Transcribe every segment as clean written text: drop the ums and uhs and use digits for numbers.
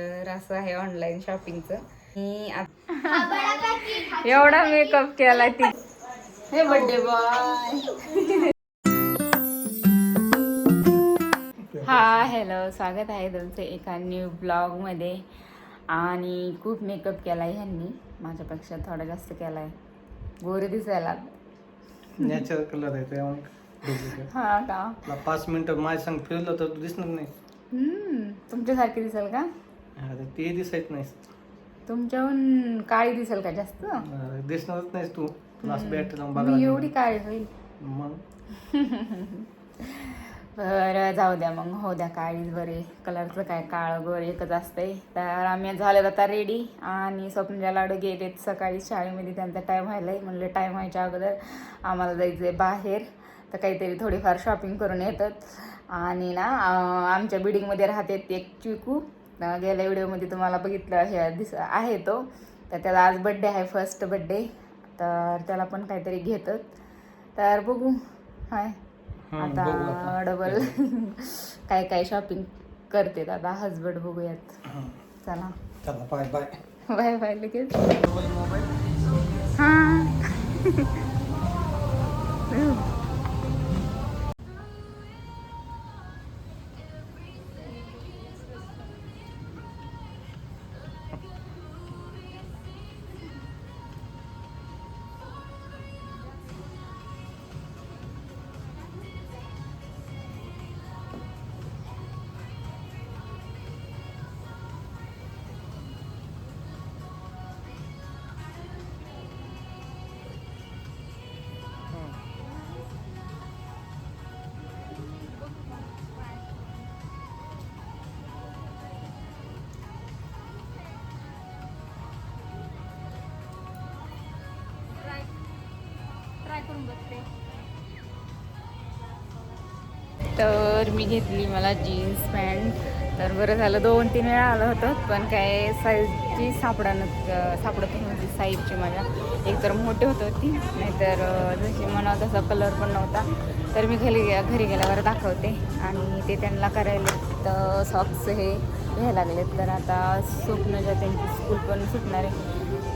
तर असं आहे ऑनलाईन शॉपिंगचं. मी एवढा मेकअप केला ती. हे बर्थडे बॉय. हा हॅलो, स्वागत आहे तुमचं एका न्यू ब्लॉग मध्ये. आणि खूप मेकअप केलाय ह्यांनी, माझ्यापेक्षा थोडा जास्त केलाय. गोरे दिसायला नॅचरल कलर आहे त्यामुळे. हा का 5 मिनिटं माझ्या संग फिरलं तर तू दिसणार नाही. तुमच्यासारखी दिसेल का? ते दिसायच नाही. तुमच्याहून काळी दिसेल का जास्त? दिसणारच नाहीस तू. असं बॅटरी लावून मी बघा एवढी काळी होईल? मग बरं जाऊ द्या मग, हो द्या काळीच बरे. कलरचं काय, काळं गोर एकच असतंय. तर आम्ही झाले आता रेडी आणि स्वप्नाच्या लाडू गेलेत सकाळी शाळेमध्ये. त्यांचा टाईम व्हायलाय. म्हणलं टाईम व्हायच्या अगोदर आम्हाला जायचं आहे बाहेर, तर काहीतरी थोडीफार शॉपिंग करून येतात. आणि ना आमच्या बिल्डिंगमध्ये राहते एक चिकू. गेल्या व्हिडिओमध्ये तुम्हाला बघितलं हे आहे तो. तर त्याचा आज बड्डे आहे, फर्स्ट बड्डे. तर त्याला पण काहीतरी घेतात. तर बघू हाय आता डबल काय काय शॉपिंग करते दादा हसबंड. बघूयात. चला चला बाय बाय बाय बाय. लगेच हां तर मी घेतली मला जीन्स पॅन्ट. तर बरं झालं 2-3 वेळा आलं होतं, पण काय साईजची सापडत नव्हती साईजची माझ्या. एकतर मोठी होत होती, नाहीतर जशी म्हणावं तसा कलर पण नव्हता. तर मी घरी गेल्यावर दाखवते. आणि ते त्यांना करायला तर सॉक्स हे घ्यायला लागलेत. तर आता स्वप्नाच्या त्यांची स्कूल पण सुटणार आहे,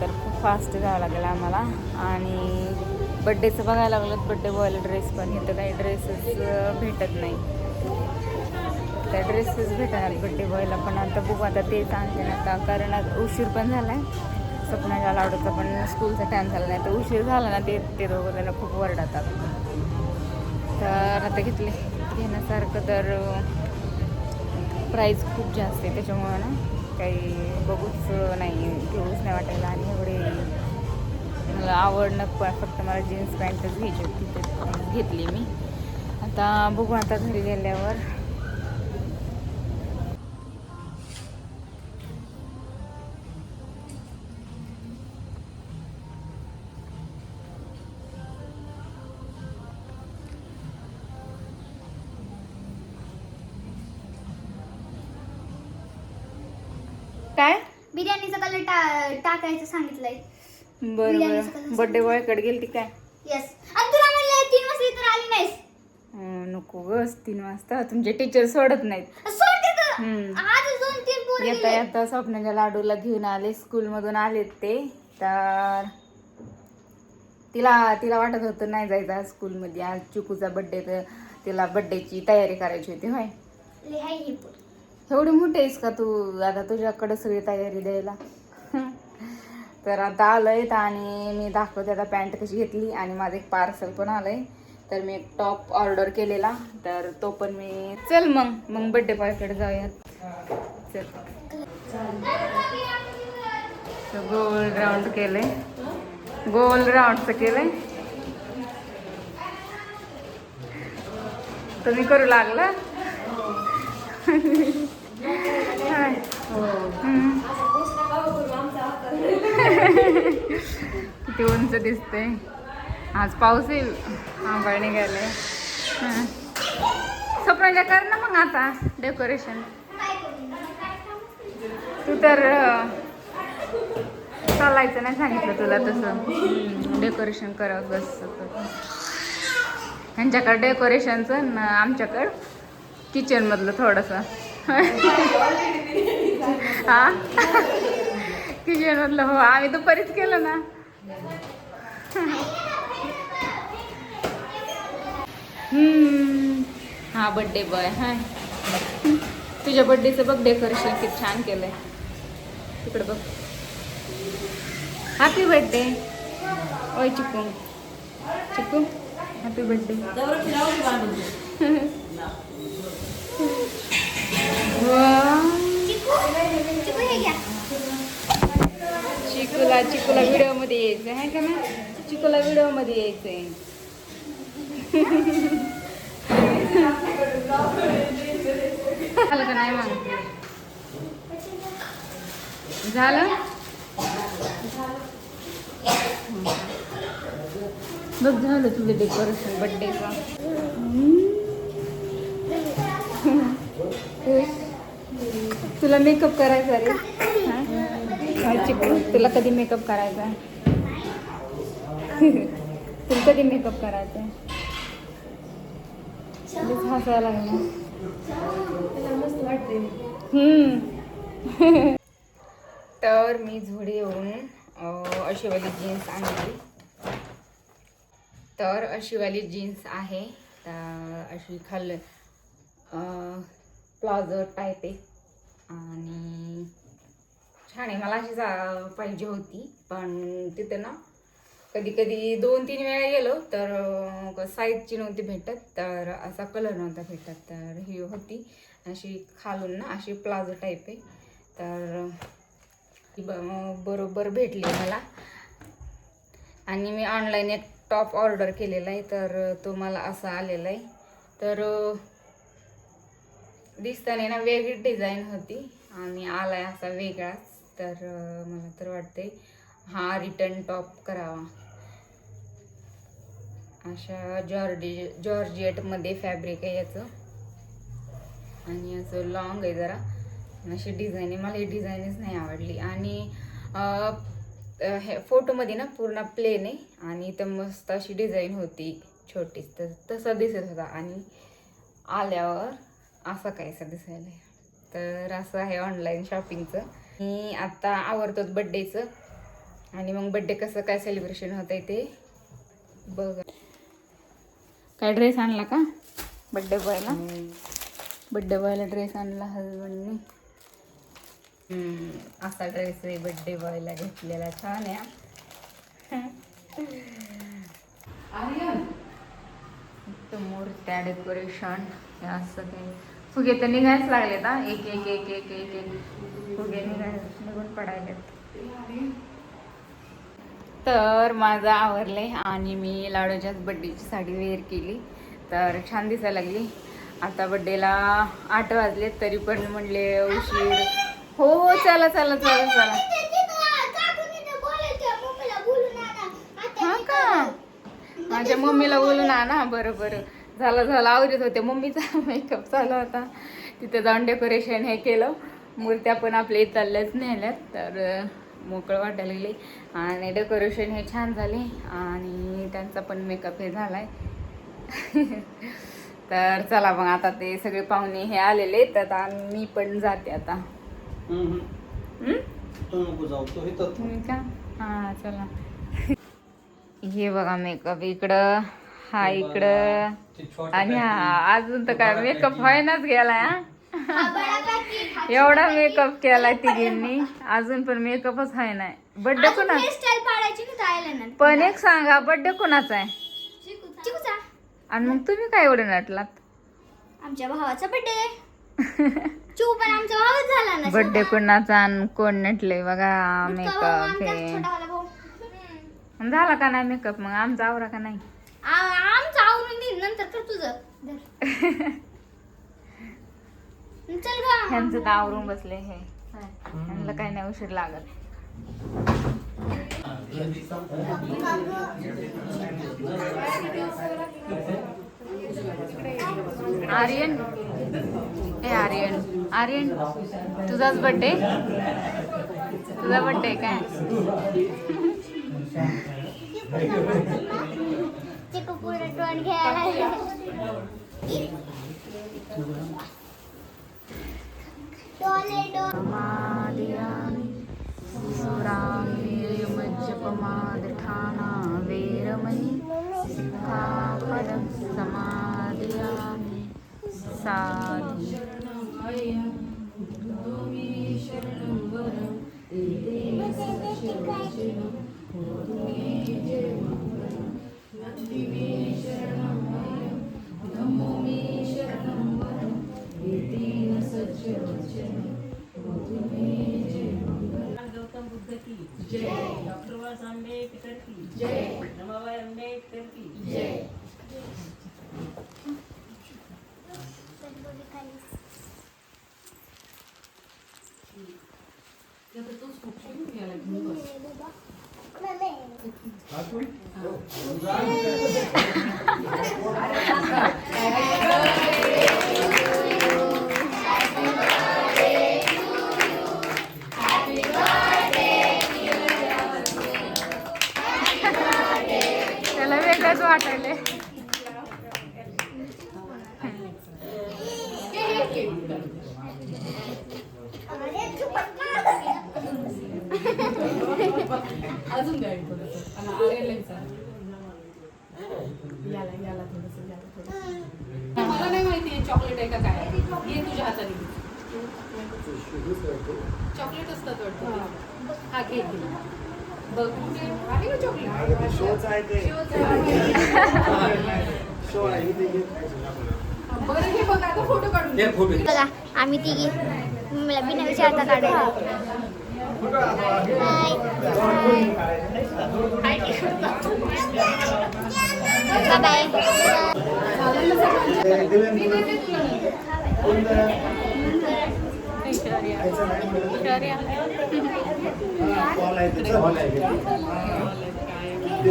तर खूप फास्ट जावं लागेल आम्हाला. आणि बड्डेचं बघायला लागलं, बड्डे बॉयला ड्रेस पण इथं काही ड्रेसेस भेटत नाही. त्या ड्रेसेस भेटणार बड्डे बॉयला पण. आता बघू आता ते सांगते ना आता, कारण आता उशीर पण झाला आहे. स्वप्नाच्या लाडूचा पण स्कूलचा टाईम झाला नाही, तर उशीर झाला ना ते दोघं त्यांना खूप वरडतात. तर आता घेण्यासारखं तर प्राईस खूप जास्त आहे, त्याच्यामुळं ना काही घेऊच नाही वाटायला. आणि एवढे मला आवडणं फक्त मला जीन्स पॅन्टच घ्यायची होती, तर घेतली मी. आता बघू आता घरी गेल्यावर. काय बिर्याणीचा कलर टाकायचं सांगितलंय. बरं बर्थडे बॉयकडे गेली काय? यस. आणि तुला म्हणलं 3 वाजता तर आली नाहीस. नको गस 3 वाजता तुमचे टीचर सोडत नाहीत. आज 2-3 पोरं येता स्वप्नाच्या लाडूला घेऊन आले, स्कूलमधून आलेत ते. तर तिला वाटत होतं नाही जायचं आज स्कूलमध्ये, आज चिकूचा बड्डे, तर तिला बड्डेची तयारी करायची होती. होय, एवढी मोठी आहेस का तू? आता तुझ्याकडे सगळी तयारी द्यायला. तर आता आलंय. आणि मी दाखवते आता पॅन्ट कशी घेतली. आणि माझं एक पार्सल पण आलंय. तर मी एक टॉप ऑर्डर केलेला, तर तो पण मी. चल मग बड्डे बॉयकडे जाऊयात. चल. गोल राऊंड केलंय, गोल राऊंडचं केलंय. तुम्ही करू लागला. किती उंच दिसते. आज पाऊस येईल, आंबा निघाले. स्वप्नाच्या कर ना मग आता डेकोरेशन. तू तर चालायचं नाही सांगितलं तुला तसं. डेकोरेशन करत बस. ह्यांच्याकडे डेकोरेशनचं, आमच्याकडं किचन मधलं थोडंसं. हा किचन मधलं हो आम्ही दुपारीच केलं ना. हा बर्थडे बॉय हाय. तुझ्या बर्थडेचं बघ डेकोरेशन किती छान केलंय. तिकडे बघ. हॅपी बर्थडे ओय चिकू. चिकू हॅपी बर्थडे. चिकू हे घ्या. चिकूला व्हिडिओ मध्ये यायचं आहे का ना. चिकूला व्हिडिओ मध्ये यायचंय. झालं का नाही मग झालं बघ झालं तुझं डेकोरेशन बर्थडेचं. तुला मेकअप करायचा रे. हा चिकू तुला कधी मेकअप करायचा आहे. तुला कधी मेकअप करायचा आहे. हसायला लागला. तर मी झोडी येऊन अशी वाली जीन्स आणली. तर अशी वाली जीन्स आहे. तर अशी खाल्लं प्लाझो टाईप आहे आणि छान आहे. मला अशीच पाहिजे होती पण तिथे ना कधी कधी 2-3 वेळा गेलो तर साईजची नव्हती भेटत. तर असा कलर नव्हता भेटत. तर ही होती अशी खालून ना अशी प्लाझो टाईप आहे. तर बरोबर भेटली मला. आणि मी ऑनलाईन एक टॉप ऑर्डर केलेला आहे. तर तो मला असा आलेला आहे. तर दिसताना ना वेगळी डिझाईन होती आणि आलाय असा वेगळाच. तर मला तर वाटते हा रिटर्न टॉप करावा. अशा जॉर्जिएटमध्ये फॅब्रिक आहे याचं आणि असं लॉंग आहे जरा. अशी डिझाईन आहे. मला ही डिझाईनच नाही आवडली. आणि हे फोटोमध्ये ना पूर्ण प्लेन आहे आणि इथं मस्त अशी डिझाईन होती छोटी. तर तसा दिसत होता आणि आल्यावर असं काहीसं दिसायला. तर असं आहे ऑनलाईन शॉपिंगचं. मी आता आवरतो बड्डेचं आणि मग बड्डे कसं काय सेलिब्रेशन होतं आहे ते बघ. काय ड्रेस आणला का बड्डे बॉयला. बड्डे बॉयला ड्रेस आणला हजबंडने. असा ड्रेस आहे बड्डे बॉयला घेतलेला. छान आहे. मूर्त्या डेकोरेशन हे असं काही फुगे तर निघायच लागलेत. एक एक एक एक एक एक फुगे निघून पडायलेत. तर माझं आवरले आणि मी लाडूच्याच बड्डेची साडी वेअर केली. तर छान दिसायला लागली. आता बड्डेला 8 वाजले तरी पण म्हणले उशीर. हो चला चला चला चला. हा का माझ्या मम्मीला बोलून आणा. बरं बरं झालं आवडत होते. मम्मीचा मेकअप चालू होता. तिथे जाऊन डेकोरेशन हे केलं. मूर्त्या पण आपल्या इथल्याच नेल्यात. तर मोकळं वाटायला लागले आणि डेकोरेशन हे छान झाले आणि त्यांचा पण मेकअप हे झालाय. तर चला मग आता ते सगळे पाहुणे हे आलेले तर मी पण जाते आता. का हा चला. हे बघा मेकअप इकडं हा इकडं आणि हा अजून तर काय मेकअप व्हायनाच गेलाय. एवढा मेकअप केलाय तिघींनी अजून पण मेकअपच आहे नाही. बर्थडे कोणाचा पण एक सांगा बर्थडे कोणाचा आहे. आणि मग तुम्ही काय एवढे नटलात. आमच्या भावाचा बर्थडे. चू पण आमचा भावच झाला ना. बर्थडे कोणाचा आणि कोण नटले बघा. मेकअप हे झाला का नाही मेकअप. मग आमचा आवरा का नाही. आमचं आवरून देईन नंतर कर तुझं. चल ग. ह्यांचं तर आवरून बसले हे. ह्यांना काही नाही उशीर लागत. आर्यन हे आर्यन तुझाच बर्थडे. तुझा बर्थडे काय. चिकू पूर्ण टोन घ्यायला. समादियामि सुरामेरमज्जपमादठाना वेरमणि सिक्खापदं समादियामि साधु गौतम बुद्ध की जय, डॉक्टर बाबासाहेब आंबेडकर की जय, रमाबाई आंबेडकर की जय. त्याला वेगळंच वाटायलंय. अजून द्या थोडंसं आणि आर्याला विचार. याला थोडंसं मला नाही माहिती आहे चॉकलेट आहे का काय. ये तुझ्या हाताने चॉकलेट असतात वाटतं. हा घे बघ कुठे आहे का चॉकलेट. बरं हे बघ आता फोटो काढून घे. बघा आम्ही तिघी मला बिना विचारता काढायला. बाय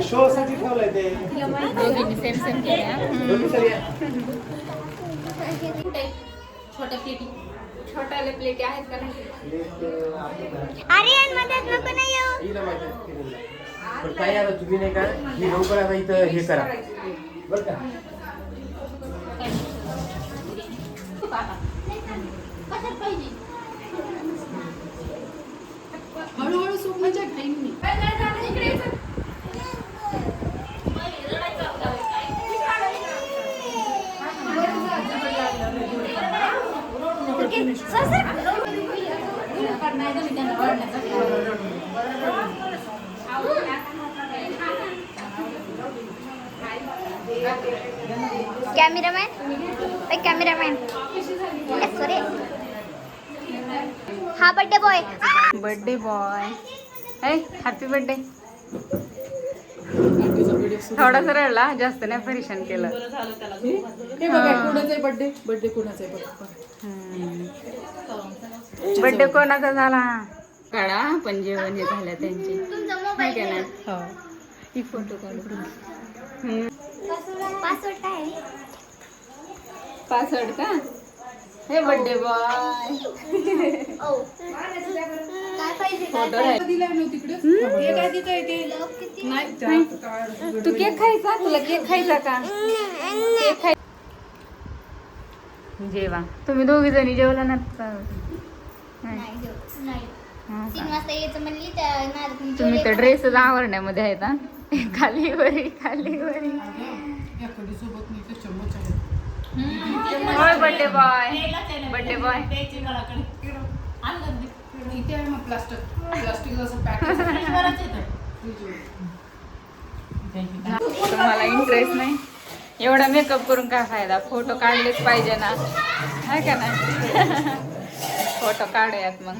शो साठी ठेवलंय ते दोघींनी सेम सेम केल्या. छोट्या प्लेटी छोट्याले प्लेटी आहेत का नाही. अरे मदत नको नाही येऊ. पण काय आता तुम्ही नाही का ही लवकर आता इथं हे करा बरं का. हळूहळू सोडण्याच्या टाइमनी कॅमेरामॅन सॉरी हा birthday boy. Birthday boy happy birthday. थोडाच रडला, जास्त नाही परेशान केलं. हे बघा कोणाचा आहे बर्थडे. बर्थडे कोणाचा आहे बघ. बर्थडे कोणाचा झाला काढा पण जेवण हे झालं त्यांचे. तुमचा नाही मोबाईल का नाही? ही फोटो काढू. पासवर्ड काय आहे? पासवर्ड का हे बर्थडे बॉय. काय पाहिजे फोटो आहे. दिलाय ना तिकडे हे काय तिथं ते नाही तू केक खायचा, तुला केक खायचा का? केक खाय जेवा. तुम्ही दोघी जणी जेवला ना? नाही जेवत. नाही हो 3 का? वाजता यायचं म्हणली त्या तुम्ही तर ड्रेसच आवरण्यामध्ये आहेत हा. खाली वरी खाली वरी. या कडी सोबत मी ते चम्मच आहे. होय बर्थडे बॉय. Birthday boy. इथे आहे मग प्लास्टिक असं पॅक तुम्हाला इंटरेस्ट नाही एवढा मेकअप करून काय फायदा. फोटो काढलेच पाहिजे ना, आहे का नाही? फोटो काढूयात मग.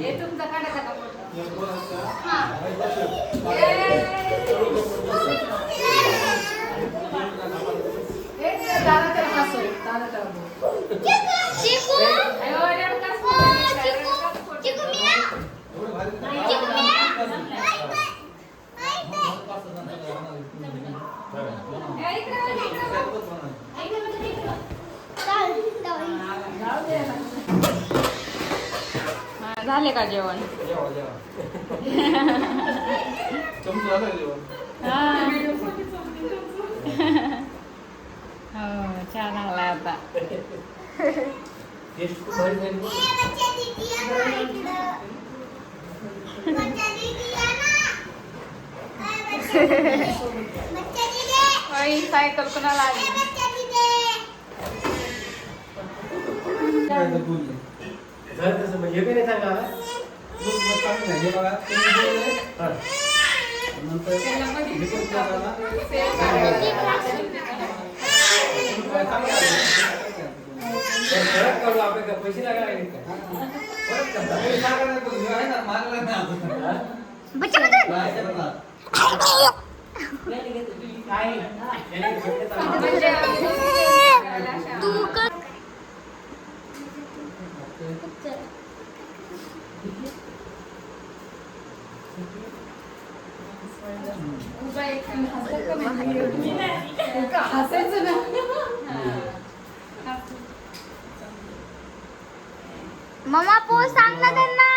हे तुमचा काढायचा का फोटो? चिकू चिकू मिया चिकू मिया झाले का जेवण? छान आला आता. टेस्ट खूप भारी झाली. सायकल कोणाला आली? घर तसं म्हणजे हे नाही सांगा हा. परत करू आपण का पैसे लागायला लागले का? परत करता. काय? याने घेतले चांगलं. तू कर. मम्मा पोच सांग ना त्यांना.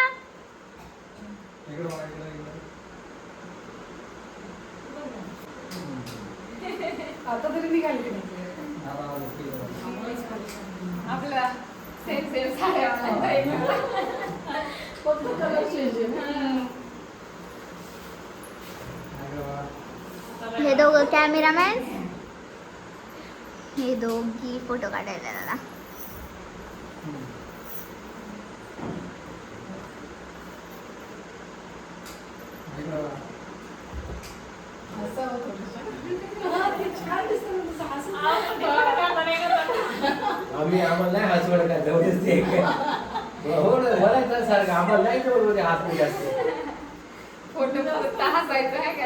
आता तरी निघाली आपला सेम सेम साड्या हे दोघं कॅमेरामॅन, हे दोघी फोटो काढायला दादा. आम्हाला नाही हसवड काय जवळच ते हो ना मला सारखं आम्हाला नाही जवळ हात जास्त फोटो हसायचं आहे का?